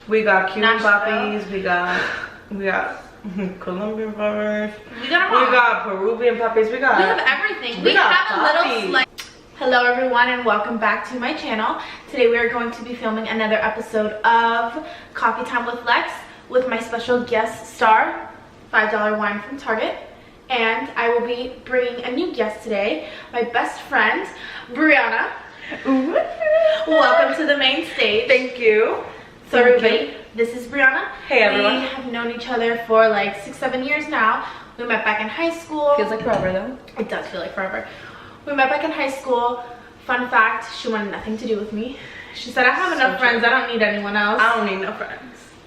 We got Cuban Nashville. puppies. We got Colombian puppies. We got them all. We got Peruvian puppies. We have everything. We got have a little puppies. slice. Hello everyone and welcome back to my channel. Today we are going to be filming another episode of Coffee Time with Lex with my special guest star, $5 wine from Target. And I will be bringing a new guest today, my best friend, Brianna. Ooh. Welcome to the main stage. Thank you. So everybody, this is Brianna. Hey everyone. We have known each other for like 6-7 years now. We met back in high school. Feels like forever though. It does feel like forever. We met back in high school. Fun fact, she wanted nothing to do with me. She said, I have enough friends, I don't need anyone else. I don't need no friends.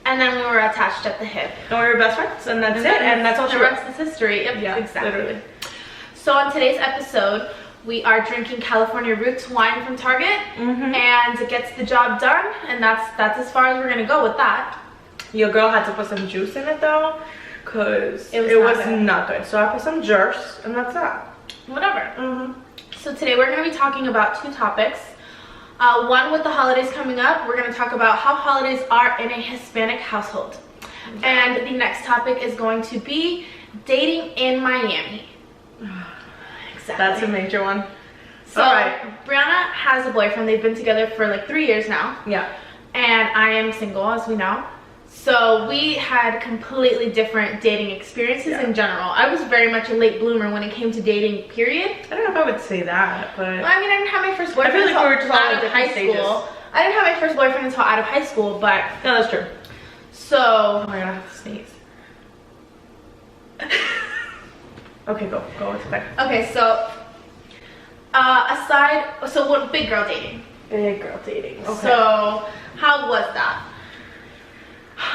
And then we were attached at the hip. And we were best friends, and that's it. And that's all she the wrote. rest is history. Yep, Yeah, exactly. literally. So on today's episode, we are drinking California Roots wine from Target, and it gets the job done. And that's as far as we're gonna go with that. Your girl had to put some juice in it though, cause it was not good. So I put some juice, and that's that. Whatever. So today we're going to be talking about two topics. One, with the holidays coming up, we're going to talk about how holidays are in a Hispanic household. And the next topic is going to be dating in Miami. Exactly. That's a major one. So all right. Brianna has a boyfriend. They've been together for like 3 years now. Yeah. And I am single, as we know. So we had completely different dating experiences in general. I was very much a late bloomer when it came to dating, period. I don't know if I would say that, but Well, I mean, I didn't have my first boyfriend I feel like until we were just all out at of different high stages. school. I didn't have my first boyfriend until out of high school, but no, that's true. so Oh my god, I have to sneeze. Okay, go. It's okay. okay, so what big girl dating. Big girl dating. Okay. So how was that?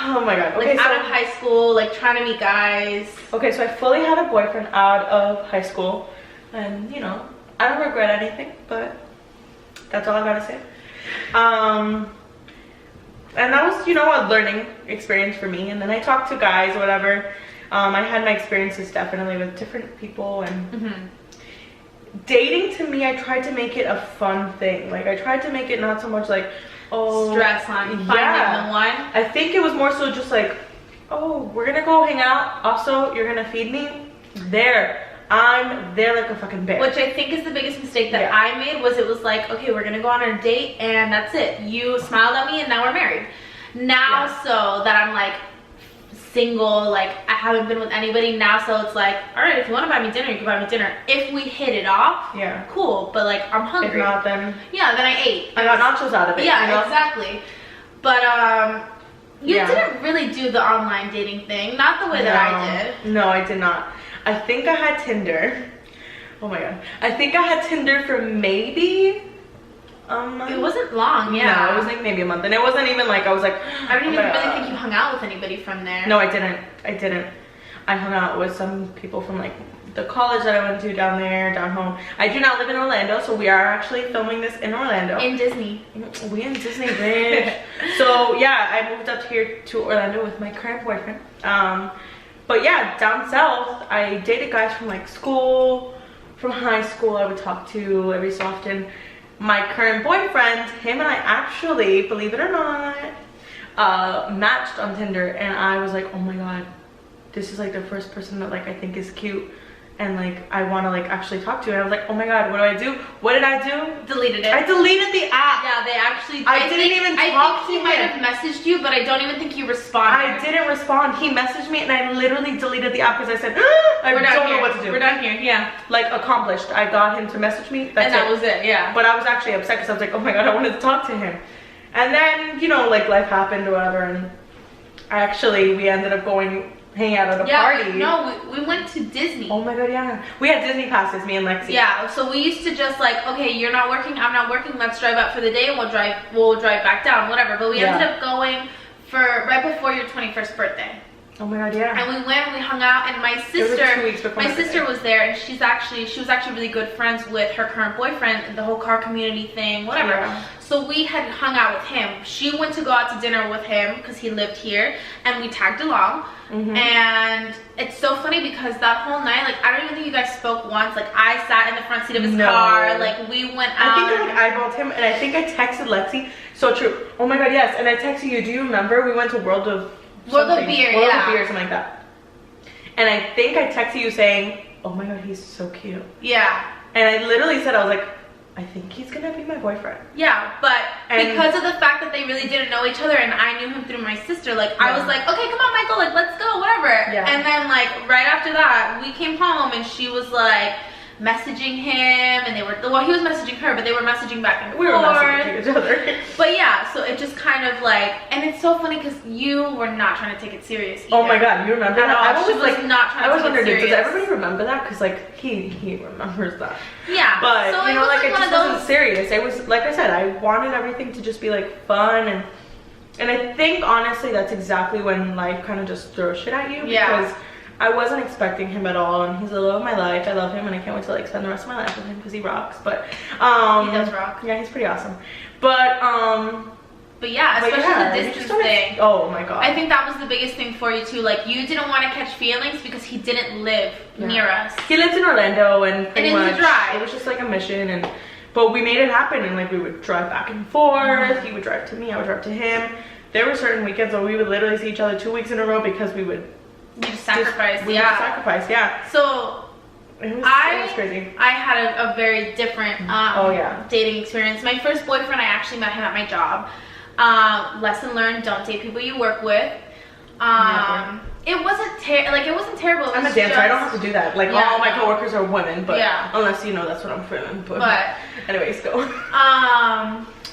Oh my god. Like Okay, out of high school, like trying to meet guys. Okay, so I fully had a boyfriend out of high school, and you know, I don't regret anything, but that's all I gotta say. And that was, you know, a learning experience for me. And then I talked to guys, whatever. I had my experiences definitely with different people, and dating to me, I tried to make it a fun thing. Like I tried to make it not so much like, oh, Stress on finding the one. I think it was more so just like, oh, we're gonna go hang out. Also, you're gonna feed me. I'm there like a fucking bear. Which I think is the biggest mistake that I made. Was it was like, okay, we're gonna go on a date and that's it. You smiled at me and now we're married. Now so that I'm like single, like I haven't been with anybody now, so it's like, all right, if you want to buy me dinner, you can buy me dinner. If we hit it off, cool, but like I'm hungry. If not, then I ate. I got nachos out of it. Yeah, you know? exactly. But you didn't really do the online dating thing, not the way that I did. No, I did not. I think I had Tinder. Oh my god. I think I had Tinder for maybe a month. It wasn't long, No, it was like maybe a month. And it wasn't even like, I was like, I don't even really think you hung out with anybody from there. No, I didn't. I hung out with some people from like the college that I went to down home. I do not live in Orlando, so we are actually filming this in Orlando. In Disney. We in Disney, bitch. So yeah, I moved up here to Orlando with my current boyfriend. But yeah, down south, I dated guys from like school, from high school. I would talk to every so often. My current boyfriend, him and I actually, believe it or not, matched on Tinder, and I was like, oh my god, this is like the first person that like I think is cute and like I want to like actually talk to. And I was like, oh my god, what do I do? What did I do? Deleted it. I deleted the app. Yeah, they actually. I didn't even talk to him. He might have messaged you, but I don't even think you responded. I didn't respond. He messaged me and I literally deleted the app because I said, I don't know what to do. We're done here. Yeah. Like accomplished. I got him to message me. That's and that was it. Yeah. But I was actually upset because I was like, oh my god, I wanted to talk to him. And then, you know, like life happened or whatever, and we ended up going hang out at a party. No, we went to Disney. Oh my god, yeah. We had Disney passes, me and Lexi. Yeah, so we used to just like, okay, you're not working, I'm not working, let's drive out for the day and we'll drive back down, whatever. But we ended up going for right before your 21st birthday. Oh my god, yeah. And we went and we hung out, and my sister, 2 weeks before my sister was there, and she was actually really good friends with her current boyfriend, the whole car community thing, whatever. Yeah. So we had hung out with him. She went to go out to dinner with him because he lived here, and we tagged along. And it's so funny because that whole night, like, I don't even think you guys spoke once. Like, I sat in the front seat of his car. Like, we went out. I think I eyeballed him, and I think I texted Lexi. So true. Oh my god, yes. And I texted you. Do you remember we went to World of Beer, World of Beer, something like that. And I think I texted you saying, oh my god, he's so cute. Yeah. And I literally said, I was like, I think he's gonna be my boyfriend. Yeah, but because of the fact that they really didn't know each other, and I knew him through my sister, like, I was like, okay, come on, Michael, like, let's go, whatever. Yeah. And then, like, right after that, we came home, and she was like messaging him, and they were, well, he was messaging her, but they were messaging back and forth. We were messaging each other. But yeah, so it just kind of like, and it's so funny because you were not trying to take it serious either. Oh my god, you remember that? I was like, not trying to take it serious. Does everybody remember that? Because like he remembers that. Yeah. But so you know, like, it just wasn't those... serious. It was, like I said, I wanted everything to just be like fun, and I think honestly that's exactly when life kind of just throws shit at you. Yeah. Because I wasn't expecting him at all, and he's the love of my life. I love him, and I can't wait to like spend the rest of my life with him because he rocks. But he does rock. Yeah, he's pretty awesome. But yeah, especially the distance thing. Oh my god. I think that was the biggest thing for you too. Like, you didn't want to catch feelings because he didn't live near us. He lives in Orlando, and pretty much drive. It was just like a mission, but we made it happen, and like we would drive back and forth. He would drive to me, I would drive to him. There were certain weekends where we would literally see each other 2 weeks in a row because we would sacrifice. So it was crazy. I had a very different dating experience. My first boyfriend, I actually met him at my job. Lesson learned: don't date people you work with. It wasn't terrible. I'm a dancer. I don't have to do that. Like, all my coworkers are women, but unless you know that's what I'm feeling. But anyways, go.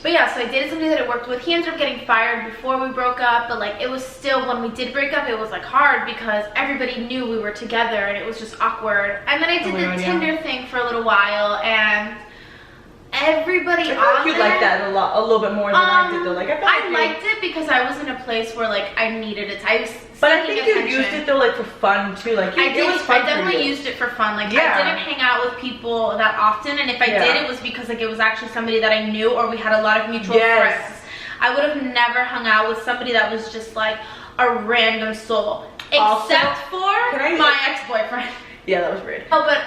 But yeah, so I dated somebody that I worked with. He ended up getting fired before we broke up, but like, it was still, when we did break up, it was like hard because everybody knew we were together, and it was just awkward. And then I did the Tinder thing for a little while, and everybody I you like that a little bit more than I did though. Like, I liked it because I was in a place where like I needed it. But I think you used it though, like, for fun too. Like, it was fun. I definitely used it for fun. Like, I didn't hang out with people that often, and if I did, it was because like it was actually somebody that I knew, or we had a lot of mutual friends. I would have never hung out with somebody that was just like a random soul, except for my ex-boyfriend. Yeah, that was weird. Oh, but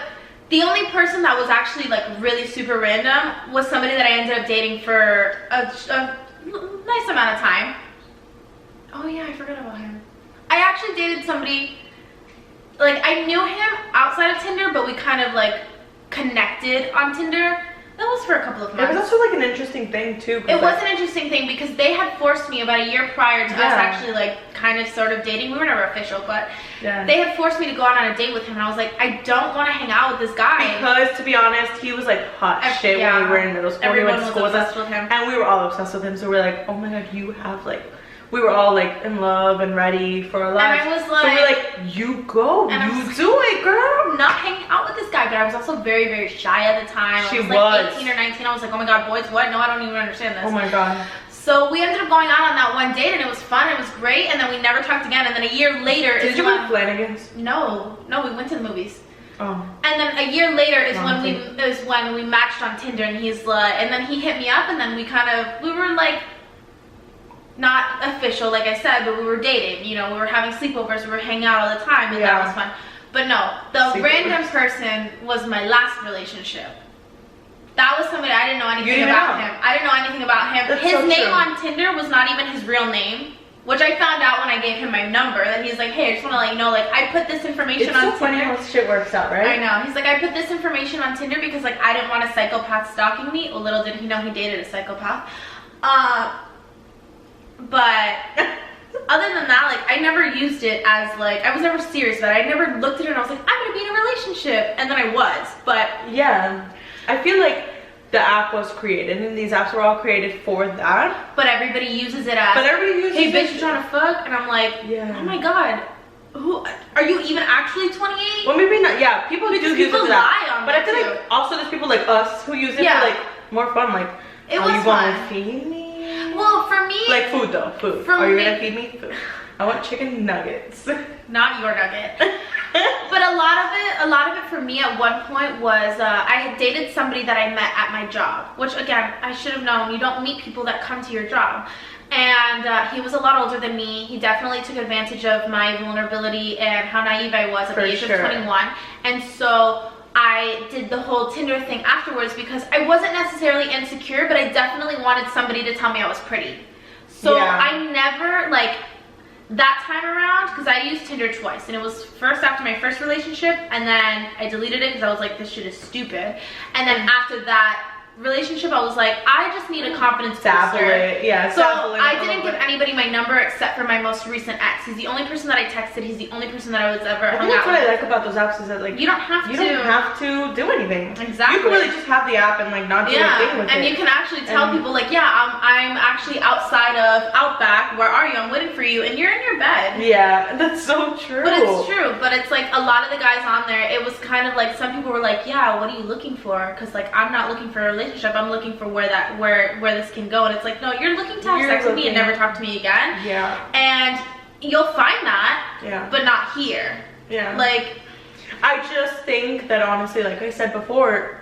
the only person that was actually like really super random was somebody that I ended up dating for a nice amount of time. Oh yeah, I forgot about him. I actually dated somebody, like, I knew him outside of Tinder, but we kind of like connected on Tinder. That was for a couple of months. It was also like an interesting thing too. It was an interesting thing because they had forced me about a year prior to us actually like kind of sort of dating. We were never official, but they had forced me to go out on a date with him, and I was like, I don't want to hang out with this guy. Because to be honest, he was like hot shit when we were in middle school. Everyone was obsessed with him. And we were all obsessed with him, so we're like, oh my god, you have like, we were all like in love and ready for our lives. And I was like, so we're like, you go, you do it, girl. I'm not hanging out with this guy, but I was also very, very shy at the time. I was like 18 or 19. I was like, oh my god, boys, what? No, I don't even understand this. Oh my god. So we ended up going out on that one date, and it was fun, it was great, and then we never talked again. And then a year later, did you go to Flanagan's? No, we went to the movies. Oh. And then a year later is when we matched on Tinder, and he's like, and then he hit me up, and then we were like, not official, like I said, but we were dating. You know, we were having sleepovers, we were hanging out all the time, and that was fun. But no, the random person was my last relationship. That was somebody I didn't know anything about him. I didn't know anything about him. His name on Tinder was not even his real name, which I found out when I gave him my number. That he's like, hey, I just want to let you know, like, I put this information on Tinder. It's so funny how shit works out, right? I know. He's like, I put this information on Tinder because like I didn't want a psychopath stalking me. Well, little did he know he dated a psychopath. But other than that, like, I never used it as like, I was never serious about it. I never looked at it and I was like, I'm gonna be in a relationship, and then I was. But yeah, I feel like the app was created, and these apps were all created for that. But everybody uses it as, hey bitch, you trying to fuck? And I'm like, oh my god, who are you even actually 28? Well, maybe not. Yeah, people do use it for that. But I feel like also there's people like us who use it for like more fun. Like, it was you fun. Want to feed me? Well, Well, for me, like food though, food. Are you gonna feed me food? I want chicken nuggets. Not your nugget. But a lot of it for me at one point was I had dated somebody that I met at my job, which again, I should have known. You don't meet people that come to your job. And he was a lot older than me. He definitely took advantage of my vulnerability and how naive I was at the age of 21. And so I did the whole Tinder thing afterwards because I wasn't necessarily insecure, but I definitely wanted somebody to tell me I was pretty. So I never, like, that time around, because I used Tinder twice, and it was first after my first relationship, and then I deleted it because I was like, this shit is stupid. And then after that relationship, I was like, I just need a confidence booster. So I didn't give anybody my number except for my most recent ex. He's the only person that I texted. He's the only person that I was ever hung out with. That's what I like about those apps is that, like, you don't have to do anything. Exactly. You can really just have the app and like not do anything with it. And you can actually tell people like, I'm actually outside of Outback. Where are you? I'm waiting for you, and you're in your bed. Yeah, that's so true. But it's true. But it's like a lot of the guys on there, it was kind of like some people were like, yeah, what are you looking for? Because like I'm not looking for a relationship. I'm looking for where this can go. And it's like, no, you're looking to have sex with me and never talk to me again. Yeah. And you'll find that. Yeah. But not here. Yeah. Like, I just think that honestly, like I said before.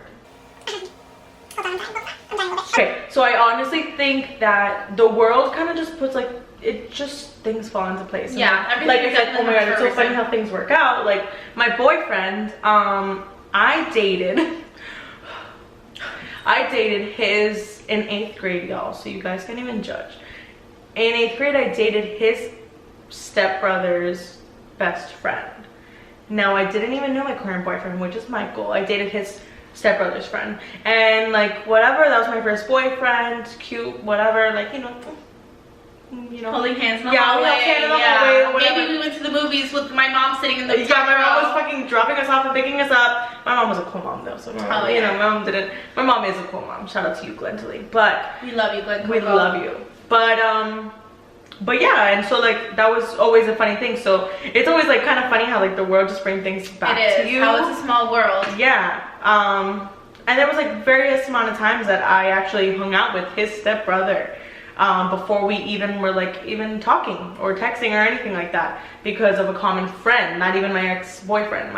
Okay, so I honestly think that the world kind of just puts like things fall into place. Yeah. And like I said, oh my god, it's so funny how things work out. Like my boyfriend, I dated his in 8th grade, y'all, so you guys can't even judge. In 8th grade, I dated his stepbrother's best friend. Now, I didn't even know my current boyfriend, which is Michael. I dated his stepbrother's friend. And, like, whatever, that was my first boyfriend, cute, whatever, like, you know. Holding hands in the hallway. Maybe we went to the movies with my mom sitting in the my mom was fucking dropping us off and picking us up. My mom was a cool mom though, so my mom is a cool mom. Shout out to you, Glenn. But we love you, Glenn. We love you. But yeah, and so like that was always a funny thing. So it's always like kind of funny how like the world just brings things back to you. How it's a small world. Yeah. And there was like various amount of times that I actually hung out with his stepbrother. Before we even were like even talking or texting or anything like that, because of a common friend, not even my ex-boyfriend,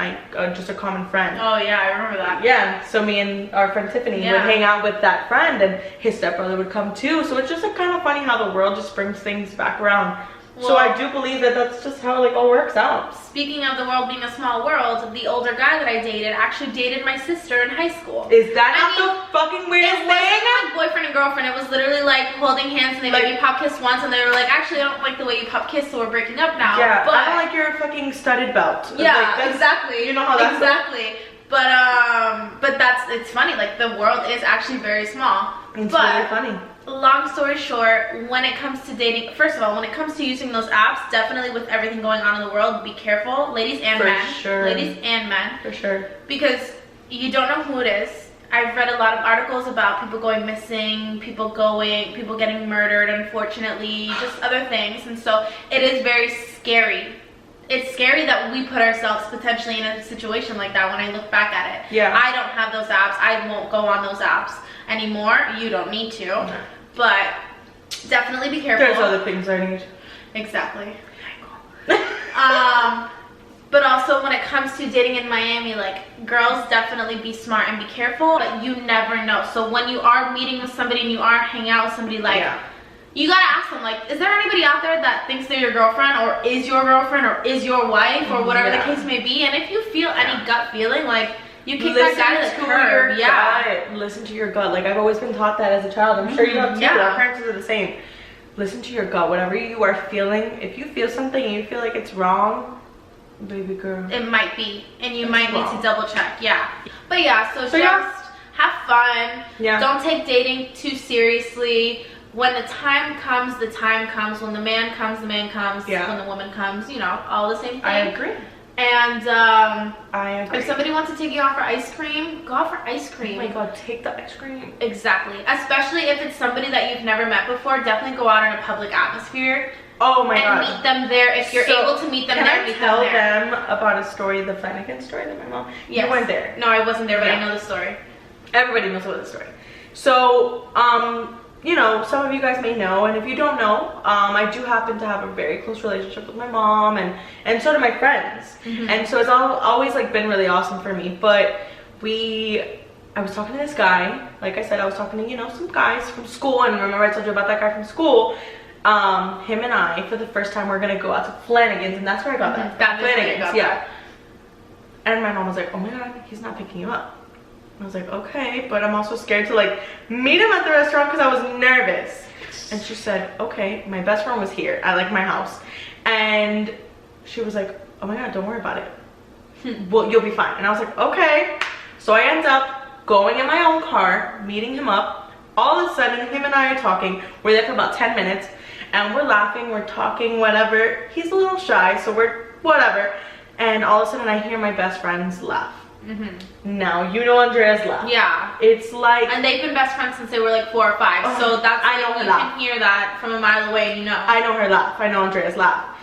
just a common friend. Oh yeah, I remember that. Yeah, so me and our friend Tiffany would hang out with that friend, and his stepbrother would come too. So it's just like kind of funny how the world just brings things back around. Well, so I do believe that that's just how it like all works out. Speaking of the world being a small world, the older guy that I dated actually dated my sister in high school. Is that not the fucking weirdest thing? Like boyfriend and girlfriend. It was literally like holding hands, and they maybe pop kiss once, and they were like, actually, I don't like the way you pop kiss, so we're breaking up now. Yeah, but I don't like your fucking studded belt. Yeah, like, exactly. You know how that's exactly. But it's funny. Like the world is actually very small. It's really funny. Long story short, when it comes to dating, first of all, when it comes to using those apps, definitely with everything going on in the world, be careful, ladies and men. Ladies and men. For sure. Because you don't know who it is. I've read a lot of articles about people going missing, people getting murdered, unfortunately, just other things. And so it is very scary. It's scary that we put ourselves potentially in a situation like that when I look back at it. Yeah. I don't have those apps. I won't go on those apps anymore. You don't need to. No. But definitely be careful. There's other things I need. Exactly. But also when it comes to dating in Miami, like girls definitely be smart and be careful, but you never know. So when you are meeting with somebody and you are hanging out with somebody, like you gotta ask them, like, is there anybody out there that thinks they're your girlfriend or is your girlfriend or is your wife or whatever the case may be? And if you feel any gut feeling, like, you kick that guy to the curb. Gut. Listen to your gut. Like I've always been taught that as a child. I'm sure you have too. Our parents are the same. Listen to your gut. Whatever you are feeling, if you feel something and you feel like it's wrong, baby girl, it might be, and you might need to double check. Yeah. But yeah, so just have fun. Yeah. Don't take dating too seriously. When the time comes, the time comes. When the man comes, the man comes. Yeah. When the woman comes, you know, all the same thing. I agree. And I agree. If somebody wants to take you out for ice cream, go out for ice cream. Oh my god, take the ice cream. Exactly. Especially if it's somebody that you've never met before, definitely go out in a public atmosphere. Oh my god. And meet them there. If you're able to meet them there, meet them there. Can I tell them about a story, the Flanagan story that my mom... Yes. You went there. No, I wasn't there, but I know the story. Everybody knows about the story. So, you know, some of you guys may know, and if you don't know, I do happen to have a very close relationship with my mom, and so do my friends. And so it's always like been really awesome for me. But I was talking to this guy, like I said, I was talking to, you know, some guys from school, and remember I told you about that guy from school. Him and I, for the first time, we're gonna go out to Flanagan's, and that's where I got that. Flanagan's, yeah. And my mom was like, oh my god, he's not picking you up. I was like, okay, but I'm also scared to like meet him at the restaurant because I was nervous. And she said, okay, my best friend was here at like my house, and she was like, oh my god, don't worry about it. Well, you'll be fine. And I was like, okay. So I end up going in my own car, meeting him up. All of a sudden, him and I are talking. We're there for about 10 minutes, and we're laughing, we're talking, whatever. He's a little shy, so we're whatever. And all of a sudden, I hear my best friends laugh. Now you know Andrea's laugh. Yeah, it's like, and they've been best friends since they were like 4 or 5. So that's, I know her laugh. You can hear that from a mile away, and you know. I know her laugh. I know Andrea's laugh.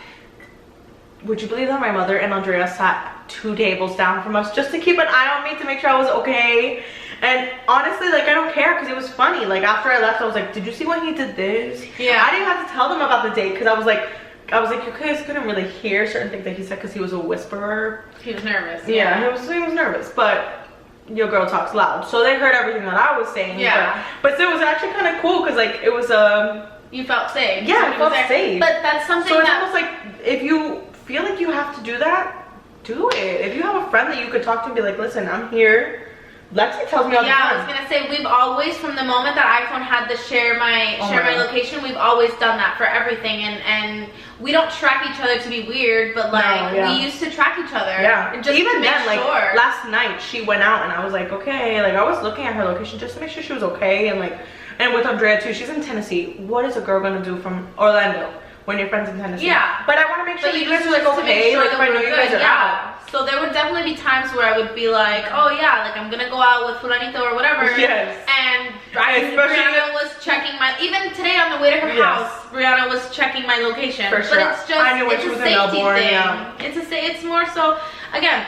Would you believe that my mother and Andrea sat 2 tables down from us just to keep an eye on me, to make sure I was okay? And honestly, like, I don't care, because it was funny. Like, after I left, I was like, did you see when he did this? Yeah. I didn't have to tell them about the date, because I was like, you guys couldn't really hear certain things that he said because he was a whisperer. He was nervous. Yeah, he was nervous, but your girl talks loud, so they heard everything that I was saying. Yeah. But it was actually kind of cool because like it was you felt safe. Yeah, I felt safe. But that's something. So it's almost like if you feel like you have to do that, do it. If you have a friend that you could talk to and be like, listen, I'm here. Lexi tells me all the time. Yeah, I was gonna say, we've always, from the moment that iPhone had the share my location, we've always done that for everything, and we don't track each other to be weird, but like we used to track each other. Yeah, just even then, like last night she went out, and I was like, okay, like I was looking at her location just to make sure she was okay, and like, and with Andrea too, she's in Tennessee. What is a girl gonna do from Orlando when your friend's in Tennessee? Yeah, but I want to make sure you guys are like okay, like if I know you guys are out. So there would definitely be times where I would be like, oh yeah, like I'm gonna go out with fulanito or whatever. Yes. And Brianna was checking my, even today on the way to her house, Brianna was checking my location. For sure. But it's just, I knew when she was in Melbourne, thing. It's more so, again,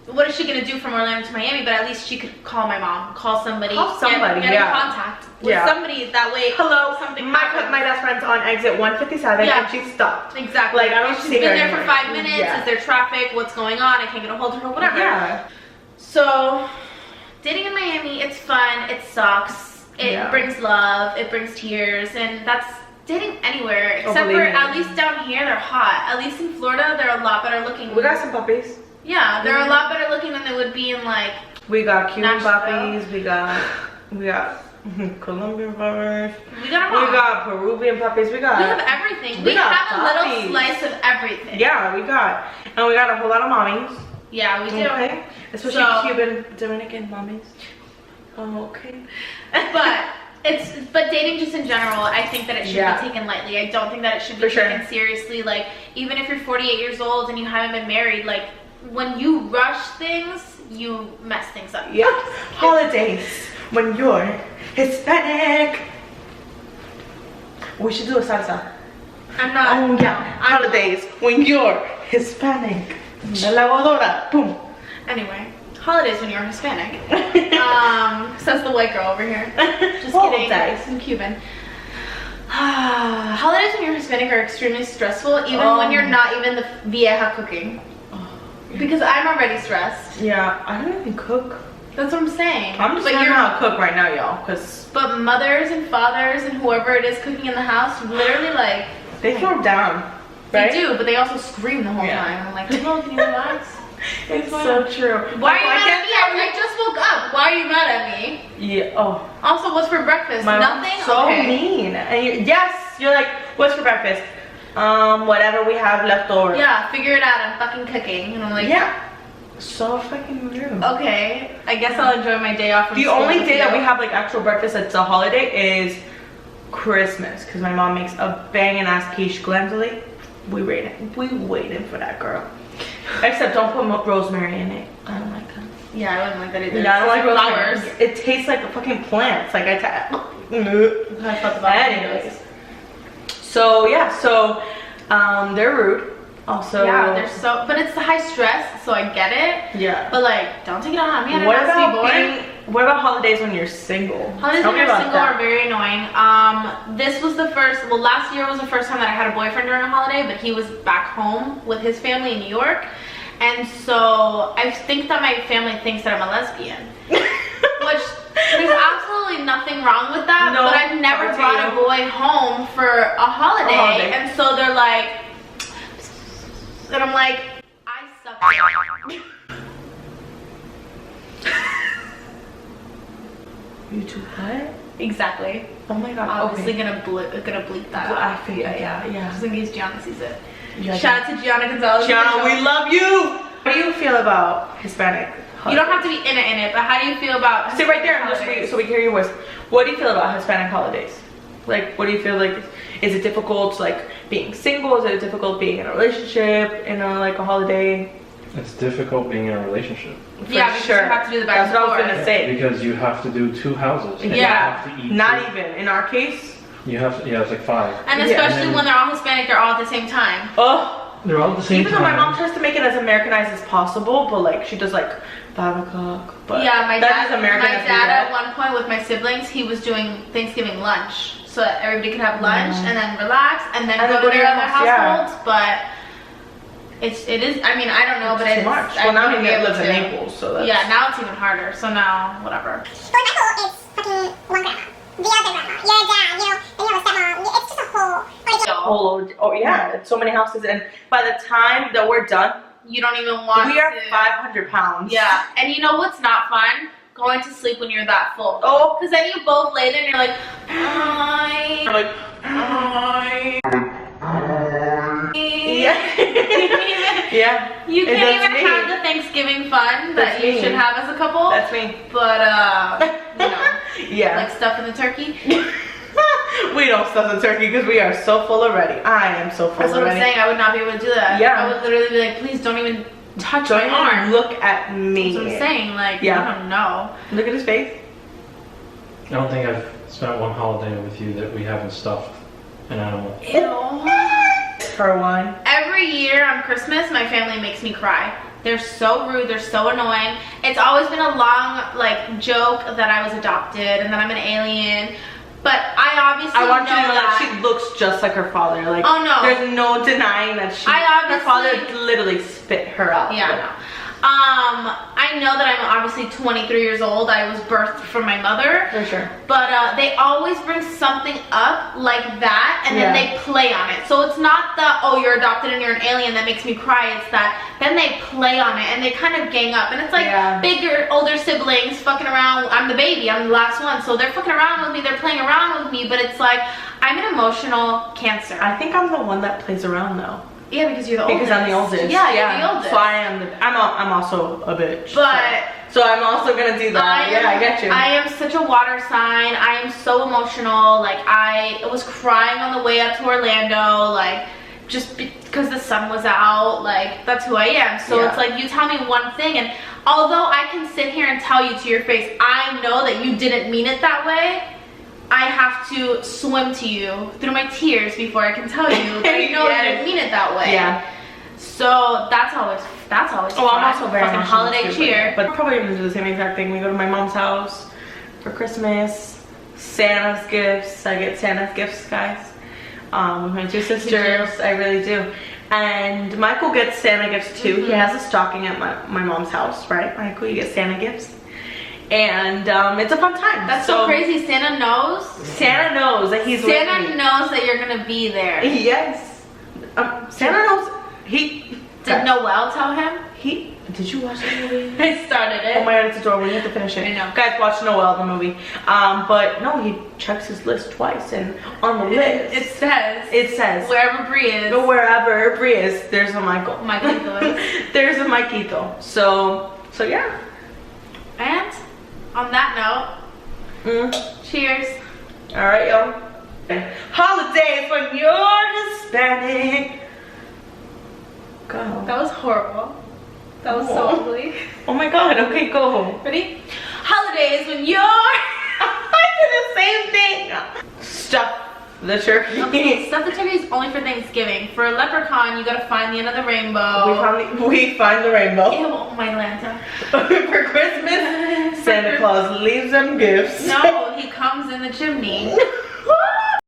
what is she gonna do from Orlando to Miami? But at least she could call my mom, call somebody, get in contact with somebody that way. Hello, something. My best friend's on exit 157, and she stopped. Exactly. Like I don't see her. She's been there for 5 minutes. Is there traffic? What's going on? I can't get a hold of her. Whatever. Yeah. So, dating in Miami, it's fun. It sucks. It brings love. It brings tears, and that's dating anywhere except for at least down here they're hot. At least in Florida, they're a lot better looking. We got some puppies. Yeah, they're a lot better looking than they would be in like. We got Cuban puppies. We got Colombian puppies. We got Peruvian puppies. We have everything. We have a little slice of everything. Yeah, we got a whole lot of mommies. Yeah, we do. Okay, especially Cuban, Dominican mommies. Oh, okay. But dating just in general, I think that it should be taken lightly. I don't think that it should be taken seriously. Like even if you're 48 years old and you haven't been married, like. When you rush things, you mess things up. Yep. Holidays, when you're Hispanic. We should do a salsa. I'm not. Oh yeah. Holidays, when you're Hispanic. La lavadora. Boom. Anyway, holidays when you're Hispanic. Says the white girl over here. Just kidding. I'm Cuban. Holidays when you're Hispanic are extremely stressful, even when you're not even the vieja cooking. Because I'm already stressed. Yeah, I don't even cook. That's what I'm saying. I'm just learning how to cook right now, y'all. But mothers and fathers and whoever it is cooking in the house, literally like... They throw down, right? They do, but they also scream the whole time. I'm like, hello, can you relax? It's so true. Why are you mad at me? I just woke up. Why are you mad at me? Yeah, oh. Also, what's for breakfast? Nothing? So mean. And you're like, what's for breakfast? Whatever we have left over. Yeah, figure it out. I'm fucking cooking. And I'm like, yeah. So fucking rude. Okay, I guess I'll enjoy my day off from school. The only day that we have like actual breakfast that's a holiday is Christmas, because my mom makes a banging ass quiche glendale. We waiting for that, girl. Except don't put rosemary in it. I don't like that. Yeah, I wouldn't like that either. Yeah, I don't like flowers. It tastes like a fucking plant. Like I felt about it anyways. So yeah, they're rude. Also, yeah, they're so. But it's the high stress, so I get it. Yeah. But like, don't take it on me. What about being What about holidays when you're single? Holidays Tell when me you're about single that. are very annoying. This was the first, well, last year was the first time that I had a boyfriend during a holiday, but he was back home with his family in New York. And so I think that my family thinks that I'm a lesbian. Which, there's absolutely nothing wrong with that, No, but I've never brought a boy home for a holiday. And so they're like, and I'm like, I suck. You too what? Exactly. Oh my god. Obviously Okay. gonna bleep that out. I feel yeah. Just in case Gianna sees it. Yeah, Shout out to Gianna Gonzalez. Gianna, we love you. What do you feel about Hispanic holidays? You don't have to be in it, but how do you feel about sit right there holidays? so we can hear your voice. What do you feel about Hispanic holidays? Like, what do you feel like? Is it difficult, like being single? Is it difficult being in a relationship? Like a holiday? It's difficult being in a relationship. Yeah, because you have to do the back That's what I was gonna say. Because you have to do 2 houses. And Yeah. You have to eat Not 2. even in our case. You have to, yeah, it's like 5. And Yeah, especially and then- when they're all Hispanic, they're all at the same time. Oh. They're all at the same Even time. though my mom tries to make it as Americanized as possible, but like she does like 5 o'clock. But Yeah, my that's dad. as American My as we dad get. at one point with my siblings, he was doing Thanksgiving lunch, so that everybody could have lunch and then relax and then go to their other households. But it is. I mean, I don't know, but It's it's too much. I Well, now wouldn't he be able lives in to. Naples, so that's Yeah, now it's even harder. So now, whatever. For Michael, it's fucking one grandma, the other grandma, your dad, and you have a stepmom. It's just a whole, Oh yeah, it's so many houses, and by the time that we're done, You don't even want. we are to. 500 pounds. Yeah, and you know what's not fun? Going to sleep when you're that full. Oh. Because then you both lay there and you're like, hi. We're like, hi. Yeah. Yeah. You And can't that's even me. have the Thanksgiving fun That's that you me. should have as a couple. That's me. But you know, Yeah. like stuff in the turkey. We don't stuff the turkey because we are so full already. I am so full That's what I'm already. saying. I would not be able to do that. Yeah. I would literally be like, please don't even touch Don't my even arm. look at me. That's what I'm saying. Like, Yeah. I don't know. Look at his face. I don't think I've spent one holiday with you that we haven't stuffed an animal. Ew. Her wine. Every year on Christmas, my family makes me cry. They're so rude, they're so annoying. It's always been a long, like, joke that I was adopted and that I'm an alien. But I obviously I want you to know that. that she looks just like her father. Like, Oh, no. there's no denying that she. I her father obviously- literally spit her out. Yeah, I know. I know that I'm obviously 23 years old. I was birthed from my mother. For sure. But they always bring something up like that and then Yeah. they play on it. So it's not the, oh, you're adopted and you're an alien that makes me cry. It's that then they play on it and they kind of gang up. And it's like Yeah. bigger, older siblings fucking around. I'm the baby. I'm the last one. So they're fucking around with me. They're playing around with me. But it's like, I'm an emotional Cancer. I think I'm the one that plays around though. Yeah, because you're the oldest. Because I'm the oldest. Yeah, you're the oldest. So I am I'm also a bitch. But so I'm also gonna do that. Yeah, I get you. I am such a water sign. I am so emotional. Like, I was crying on the way up to Orlando, like, just because the sun was out. Like, that's who I am. So Yeah. it's like, you tell me one thing, and although I can sit here and tell you to your face, I know that you didn't mean it that way, I have to swim to you through my tears before I can tell you that I know Yes. you didn't mean it that way. Yeah. So that's always Oh, fun. I'm also very fucking emotional holiday too, cheer. But we're probably gonna do the same exact thing. We go to my mom's house for Christmas. Santa's gifts. I get Santa's gifts, guys. With my 2 sisters. I really do. And Michael gets Santa gifts too. He has a stocking at my mom's house, right? Michael, you get Santa gifts. And it's a fun time. That's so crazy. Santa knows. Santa knows that he's with Santa me. knows that you're gonna be there. Yes. Santa knows. Did Noel tell him? Did you watch the movie? I started it. Oh my god, it's adorable. You have to finish it. I know. Guys, watch Noel, the movie. But no, he checks his list twice, and on the list, It says wherever Brie is. wherever Brie is, there's a Michael. Michaelito is. There's a Mikito. So yeah. And on that note, cheers. All right, y'all. Holidays when you're Hispanic. Go. That was horrible. That was so ugly. Oh my god. Okay, go. Ready? Holidays when you're. I did the same thing. Stuff the turkey. Okay, stuff the turkey is only for Thanksgiving. For a leprechaun, you gotta find the end of the rainbow. We find the rainbow. Ew, my Lanta. For Christmas, Santa Claus Claus leaves them gifts. No, he comes in the chimney.